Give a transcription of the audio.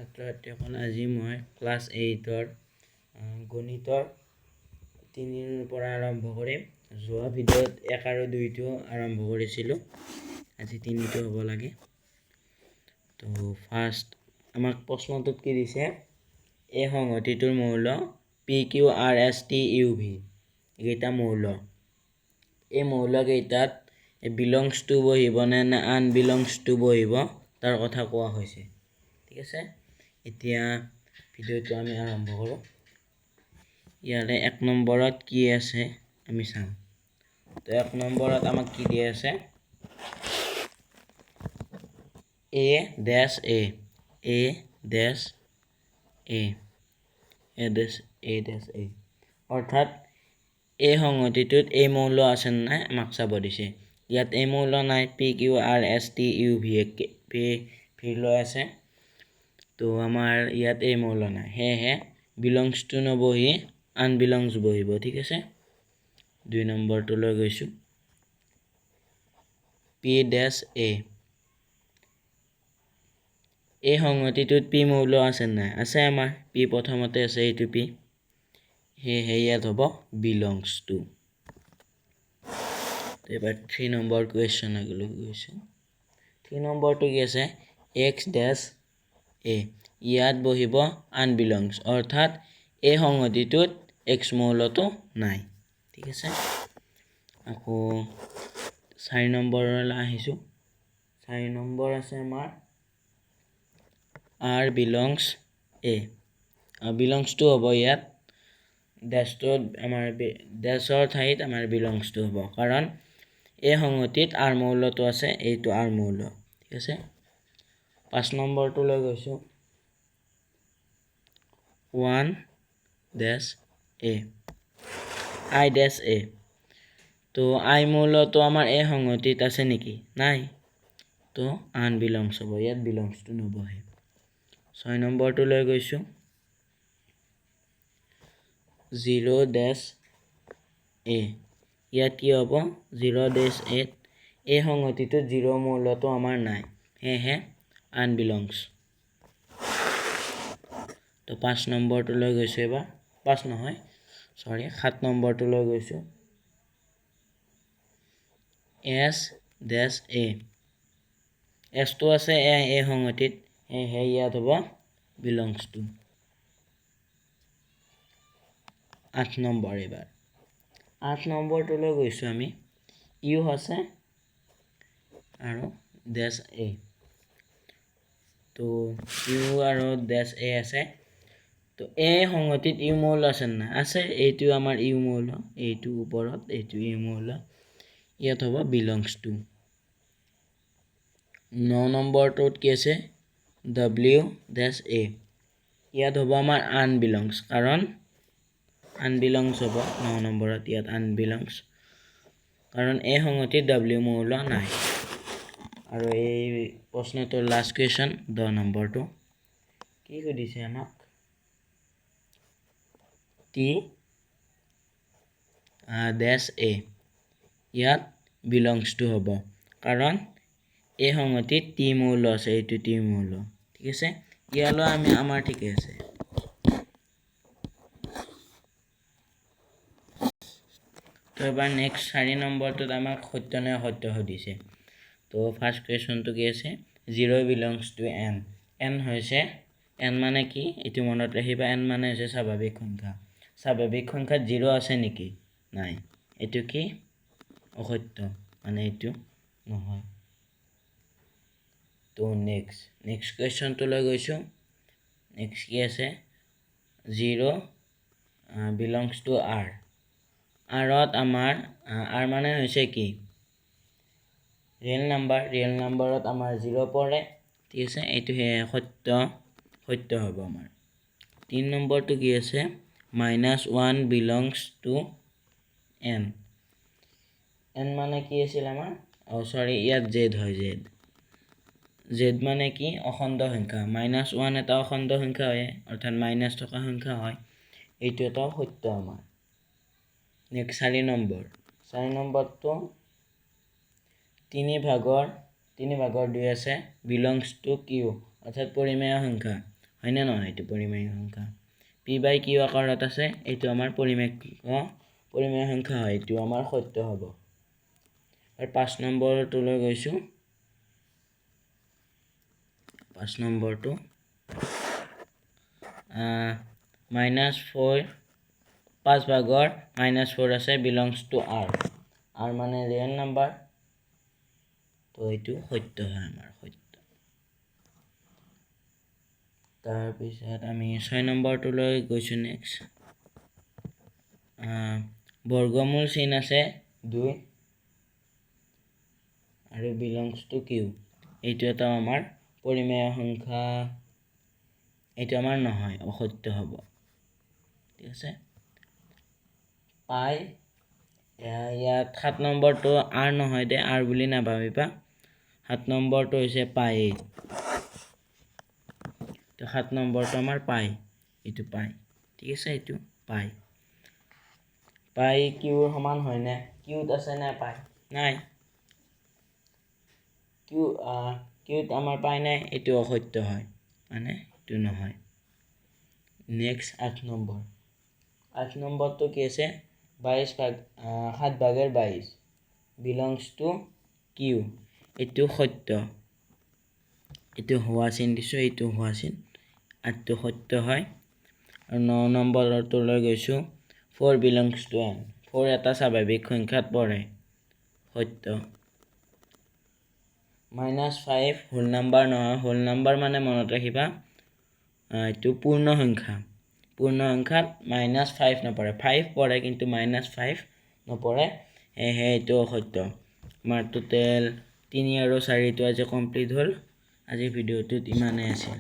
ছাত্ৰ-ছাত্ৰীসকল আজি মই ক্লাছ 8ৰ গণিতৰ 3ৰ পৰা আৰম্ভ কৰিম। যোৱা ভিডিঅ'ত 1 আৰু 2টো আৰম্ভ কৰিছিলোঁ, আজি 3টো হ'ব লাগে। তো ফাৰ্ষ্ট আমাক প্ৰশ্নটোত কি দিছে, এই সংহতিটোৰ মৌল PQRSTUV এইকেইটা মৌল। এই মৌলকেইটাত বিলংছ টু বহিব নে আনবিলংছ টু বহিব তাৰ কথা কোৱা হৈছে। ঠিক আছে, এতিয়া ভিডিঅ'টো আমি আৰম্ভ কৰোঁ। ইয়াৰে 1 নম্বৰত কি আছে আমি চাম। তো 1 নম্বৰত আমাক কি দিয়া আছে, A dash A অৰ্থাৎ এই সংহতিটোত এই মৌল আছে নাই আমাক চাব দিছে। ইয়াত এই মৌল নাই, PQRSTUV লৈ আছে, তো আমাৰ ইয়াত এই মৌল নাই, সেয়েহে বিলংছ টু নবহি আনবিলংছ বহিব। ঠিক আছে, 2 নম্বৰটো লৈ গৈছোঁ, P dash A। এই সংহতিটোত P মৌল আছে নাই, আছে আমাৰ P প্ৰথমতে আছে, এইটো P, সেয়েহে ইয়াত হ'ব বিলংছ টু। এবাৰ 3 নম্বৰ কুৱেশ্যনলৈ গৈছোঁ। 3 নম্বৰটো কি আছে, X dash A, ইয়াত বহিব আনবিলংছ, অৰ্থাৎ এই সংহতিটোত X মৌলটো নাই। ঠিক আছে, আকৌ 4 নম্বৰলৈ আহিছোঁ। 4 নম্বৰ আছে আমাৰ R belongs A, belongs two হ'ব ইয়াত, ডেছটোত আমাৰ ডেছৰ ঠাইত আমাৰ বিলংছ টু হ'ব, কাৰণ এই সংহতিত R মৌলটো আছে, এইটো R মৌল। ঠিক আছে, 5 নম্বৰটো লৈ গৈছোঁ, 1 dash A, I dash A। তো I মৌলটো আমাৰ এই সংহতিত আছে নেকি, নাই, তো আনবিলংছ হ'ব, ইয়াত বিলংছ টু নবহে। 6 নম্বৰটো লৈ গৈছোঁ, 0 dash A, ইয়াত কি হ'ব, 0 dash A, এই সংহতিটোত 0 মৌলটো আমাৰ নাই, সেয়েহে আনবিলংছ। তো 5 নম্বৰটো লৈ গৈছোঁ, এবাৰ 7 নম্বৰটো লৈ গৈছোঁ, S dash A, এছটো আছে এই সংহতিত, সেয়েহে ইয়াত হ'ব বিলংছ টু। 8 নম্বৰ, এবাৰ 8 নম্বৰটো লৈ গৈছোঁ আমি, U আছে আৰু ডেছ A, তো U আৰু ডেছ A আছে, তো এই সংহতিত U মৌল আছে নাই, আছে, এইটো আমাৰ U মৌল, এইটো ওপৰত, এইটো U মৌল, ইয়াত হ'ব বিলংছ টু। 9 নম্বৰটোত কি আছে, W dash A, ইয়াত হ'ব আমাৰ আনবিলংছ, কাৰণ আনবিলংছ হ'ব 9 নম্বৰত, ইয়াত আনবিলংছ, কাৰণ এই সংহতিত W মৌল নাই। আৰু এই প্ৰশ্নটোৰ লাষ্ট কুৱেশ্যন 10 নম্বৰটো কি সুধিছে আমাক, T dash A, ইয়াত বিলংছ টু হ'ব, কাৰণ এই সংহতিত T মৌল আছে, এইটো T মৌল। ঠিক আছে, ইয়ালৈ আমাৰ ঠিকে আছে। তো এবাৰ নেক্সট 4 নম্বৰটোত আমাক সত্য নে অসত্য সুধিছে। তো ফাৰ্ষ্ট কুৱেশ্যনটো কি আছে, 0 belongs to n, n হৈছে, n মানে কি এইটো মনত ৰাখিবা, n মানে হৈছে স্বাভাৱিক সংখ্যা। স্বাভাৱিক সংখ্যাত 0 আছে নেকি, নাই, এইটো কি অসত্য, মানে এইটো নহয়। তো নেক্সট কুৱেশ্যনটো লৈ গৈছোঁ, নেক্সট কি আছে, 0 belongs to R, আৰত আমাৰ R মানে হৈছে কি ৰিয়েল নাম্বাৰত আমাৰ 0 পৰে। ঠিক আছে, এইটো সত্য হ'ব আমাৰ। 3 নম্বৰটো কি আছে, -1 belongs to n, n মানে কি আছিল আমাৰ, ইয়াত z হয়, z মানে কি অখণ্ড সংখ্যা, -1 এটা অখণ্ড সংখ্যা হয়, অৰ্থাৎ মাইনাছ থকা সংখ্যা হয়, এইটো এটা সত্য আমাৰ। নেক্সট 4 নম্বৰটো 3 ভাগৰ 2 আছে, বিলংছ টু Q, অৰ্থাৎ পৰিমেয় সংখ্যা, হয়নে নহয় এইটো পৰিমেয় সংখ্যা p বাই q আকাৰত আছে এইটো আমাৰ পৰিমেয় সংখ্যা হয় এইটো আমাৰ সত্য হ'ব আৰু 5 নম্বৰটোলৈ গৈছো 5 নম্বৰটো -4 5 ভাগৰ -4 আছে belongs to r r মানে ৰিয়েল নাম্বাৰ তো এইটো সত্য হয় আমাৰ সত্য তাৰ পিছত আমি 6 নম্বৰটোলৈ গৈছো নেক্সট বৰ্গমূল চিন আছে 2 আৰু belongs to q এইটো এটা আমাৰ পৰিমেয় সংখ্যা এইটো আমাৰ নহয় অসত্য হ'ব ঠিক আছে পাই ইয়াত 7 নম্বৰটো r নহয় দে r বুলি নাভাবিবা 7 নম্বৰটো হৈছে পাই তো 7 নম্বৰটো আমাৰ পাই এইটো পাই ঠিক আছে এইটো পাই কিউৰ সমান হয় না কিউত আছে না পাই নাই কিউত আমাৰ পাই নাই এইটো অসত্য হয় মানে এইটো নহয় নেক্সট 8 নম্বৰটো কি আছে 7 ভাগৰ 22 belongs to q এইটো সত্য এইটো হোৱা চিন দিছো এইটো হোৱা চিন আটো সত্য হয় আৰু 9 নম্বৰটোলৈ গৈছো 4 belongs to n 4 এটা স্বাভাৱিক সংখ্যাত পৰে সত্য -5 হোল নাম্বাৰ নহয় হোল নাম্বাৰ মানে মনত ৰাখিবা এইটো পূৰ্ণ সংখ্যাত -5 নপৰে 5 পৰে কিন্তু -5 নপৰে হে এইটো সত্য আমাৰ টোটেল 3 আৰু 4 টো আজি কমপ্লিট হ'ল আজি ভিডিওটোত ইমানেই আছিল